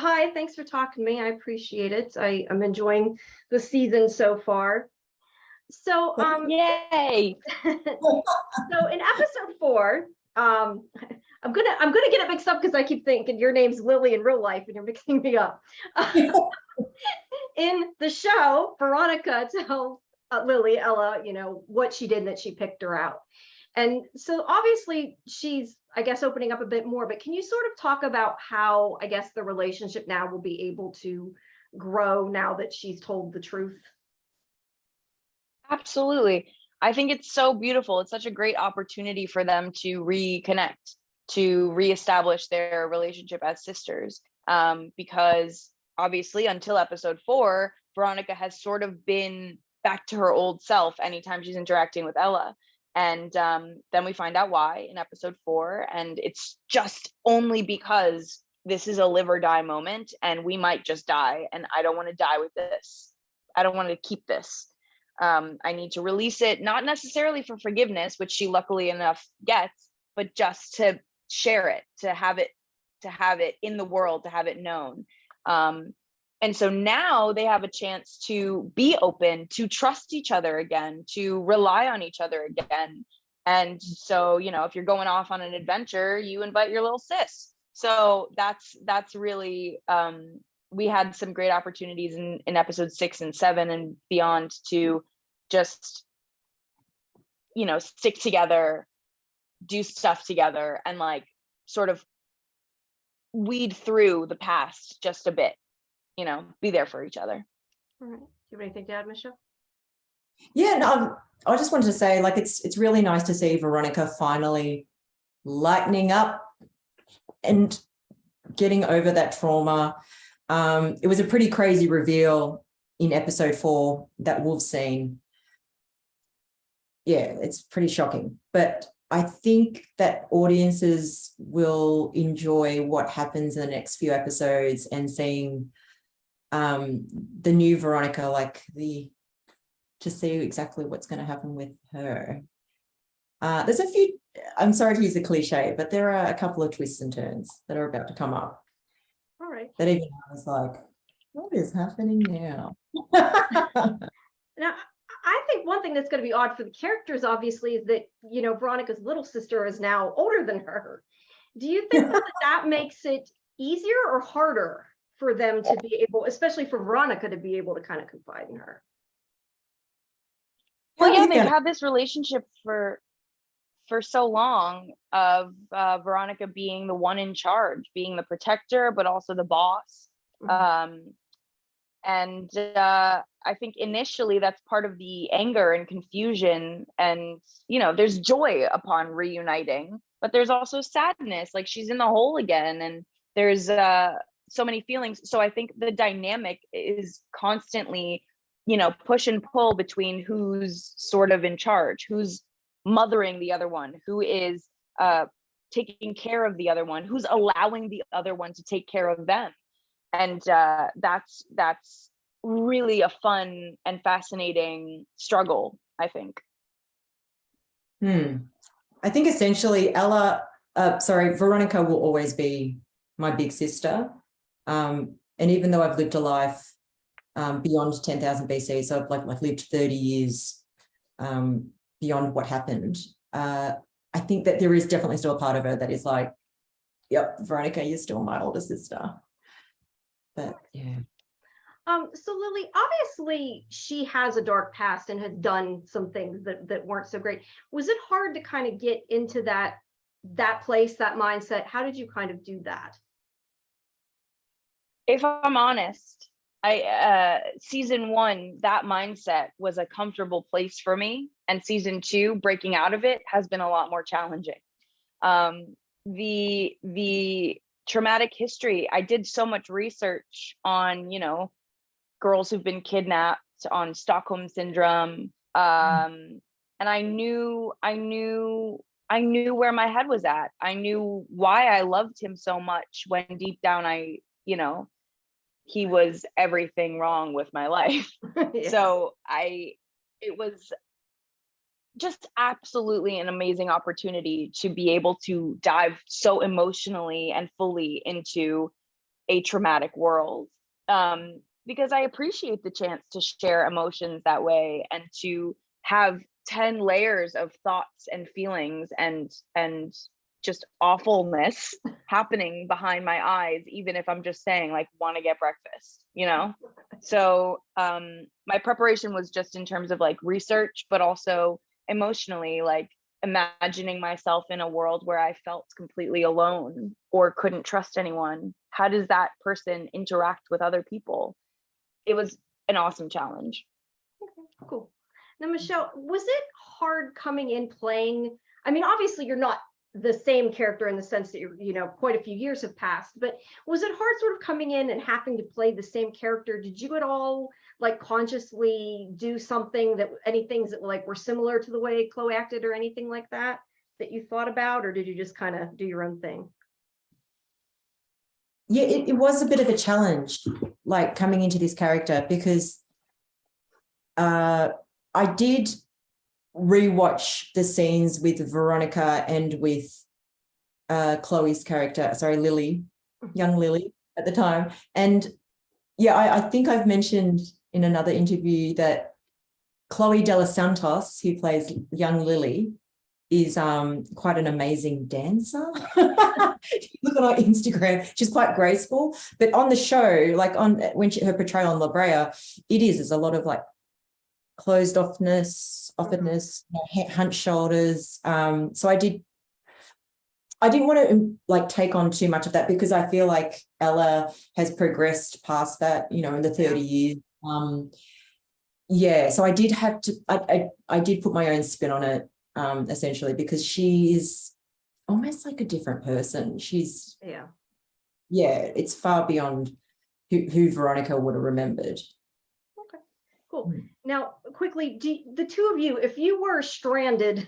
Hi, thanks for talking to me. I appreciate it. I'm enjoying the season so far. So, Yay! so in episode 4, I'm gonna get it mixed up because I keep thinking your name's Lily in real life and you're mixing me up. In the show, Veronica tells Lily, Ella, what she did and that she picked her out. And so obviously she's, I guess, opening up a bit more, but can you sort of talk about how, I guess, the relationship now will be able to grow now that she's told the truth? Absolutely. I think it's so beautiful. It's such a great opportunity for them to reconnect, to reestablish their relationship as sisters. Because obviously, until episode 4, Veronica has sort of been back to her old self anytime she's interacting with Ella. And then we find out why in episode 4. And it's just only because this is a live or die moment and we might just die. And I don't want to die with this. I don't want to keep this. I need to release it, not necessarily for forgiveness, which she luckily enough gets, but just to share it, to have it in the world, to have it known. And so now they have a chance to be open, to trust each other again, to rely on each other again. And so, if you're going off on an adventure, you invite your little sis. So that's really, we had some great opportunities in episode 6 and 7 and beyond to just, stick together, do stuff together, and like sort of weed through the past just a bit, be there for each other. All right. Do you have anything to add, Michelle? Yeah, no, I just wanted to say, like, it's really nice to see Veronica finally lightening up and getting over that trauma. It was a pretty crazy reveal in episode 4, that wolf scene. Yeah, it's pretty shocking. But I think that audiences will enjoy what happens in the next few episodes and seeing the new Veronica, to see exactly what's going to happen with her. There's a few, I'm sorry to use a cliche, but there are a couple of twists and turns that are about to come up. All right. That even I was like, what is happening now? Now, I think one thing that's going to be odd for the characters, obviously, is that, Veronica's little sister is now older than her. Do you think that makes it easier or harder for them to be able, especially for Veronica, to be able to kind of confide in her? Well, yeah, they've had this relationship for so long of Veronica being the one in charge, being the protector, but also the boss. Mm-hmm. And I think initially that's part of the anger and confusion. And, there's joy upon reuniting, but there's also sadness, like she's in the hole again. And there's so many feelings. So I think the dynamic is constantly, push and pull between who's sort of in charge, who's mothering the other one, who is taking care of the other one, who's allowing the other one to take care of them. And that's really a fun and fascinating struggle, I think. I think essentially Veronica will always be my big sister. And even though I've lived a life beyond 10,000 BC, so I've like lived 30 years beyond what happened, I think that there is definitely still a part of her that is like, yep, Veronica, you're still my older sister. But yeah. So Lily, obviously she has a dark past and has done some things that weren't so great. Was it hard to kind of get into that place, that mindset? How did you kind of do that? If I'm honest, season 1, that mindset was a comfortable place for me, and season 2, breaking out of it, has been a lot more challenging. The traumatic history, I did so much research on, girls who've been kidnapped, on Stockholm syndrome, and I knew where my head was at. I knew why I loved him so much, when deep down he was everything wrong with my life. Yeah. So it was just absolutely an amazing opportunity to be able to dive so emotionally and fully into a traumatic world. Because I appreciate the chance to share emotions that way and to have 10 layers of thoughts and feelings and just awfulness happening behind my eyes, even if I'm just saying like, want to get breakfast, you know? So my preparation was just in terms of like research, but also emotionally, like imagining myself in a world where I felt completely alone or couldn't trust anyone. How does that person interact with other people? It was an awesome challenge. Okay, cool. Now, Michelle, was it hard coming in playing? I mean, obviously you're not the same character in the sense that you're, you know, quite a few years have passed, but was it hard sort of coming in and having to play the same character? Did you at all like consciously do something that, any things that like were similar to the way Chloe acted or anything like that that you thought about, or did you just kind of do your own thing? Yeah, it was a bit of a challenge, like coming into this character, because I did rewatch the scenes with Veronica and with Chloe's character, sorry, Lily, young Lily at the time. And yeah, I think I've mentioned in another interview that Chloe de los Santos, who plays young Lily, is quite an amazing dancer. If you look at her Instagram, she's quite graceful. But on the show, like on when her portrayal on Brea, there's a lot of like closed offness, hunched shoulders. So I didn't want to like take on too much of that, because I feel like Ella has progressed past that, you know, in the 30 years. Yeah, so I did have to, I did put my own spin on it, essentially, because she is almost like a different person. She's, yeah, it's far beyond who Veronica would have remembered. Okay, cool. Now, quickly, the two of you, if you were stranded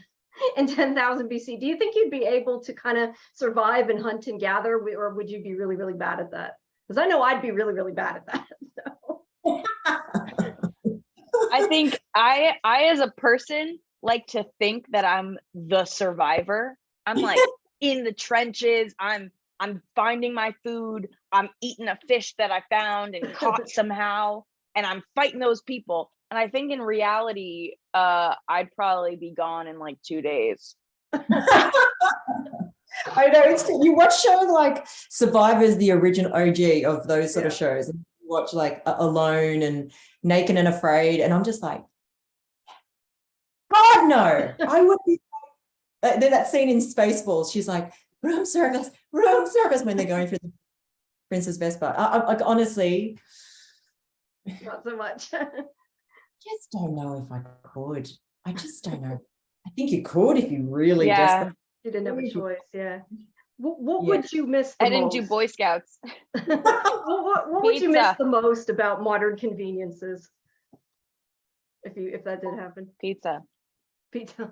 in 10,000 BC, do you think you'd be able to kind of survive and hunt and gather, or would you be really, really bad at that? Because I know I'd be really, really bad at that. So. I think I as a person like to think that I'm the survivor. I'm like in the trenches. I'm finding my food. I'm eating a fish that I found and caught somehow, and I'm fighting those people. And I think in reality, I'd probably be gone in like 2 days. I know, you watch shows like Survivor's the original OG of those sort of shows. And you watch like Alone and Naked and Afraid, and I'm just like, God no, I would be. That scene in Spaceballs, she's like, room service, when they're going through the Princess Vespa. Like honestly, not so much. Just don't know if I could. I just don't know. I think you could if you really Yeah. You didn't have a choice, yeah. What would you miss the I didn't most? do Boy Scouts. what would you miss the most about modern conveniences? If that did happen? Pizza. Pizza.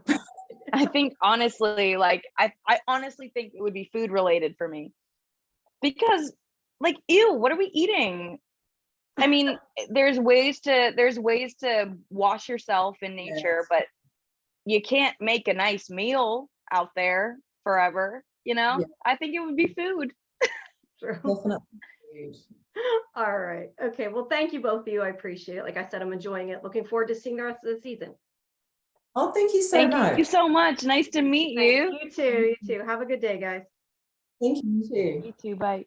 I think honestly, like I honestly think it would be food related for me. Because like, ew, what are we eating? I mean, there's ways to wash yourself in nature, but you can't make a nice meal out there forever, you know? Yeah. I think it would be food. True. Definitely. All right. Okay. Well, thank you both of you. I appreciate it. Like I said, I'm enjoying it. Looking forward to seeing the rest of the season. Oh, thank you so much. Thank you so much. Nice to meet you. You too. You too. Have a good day, guys. Thank you. You too. You too. Bye.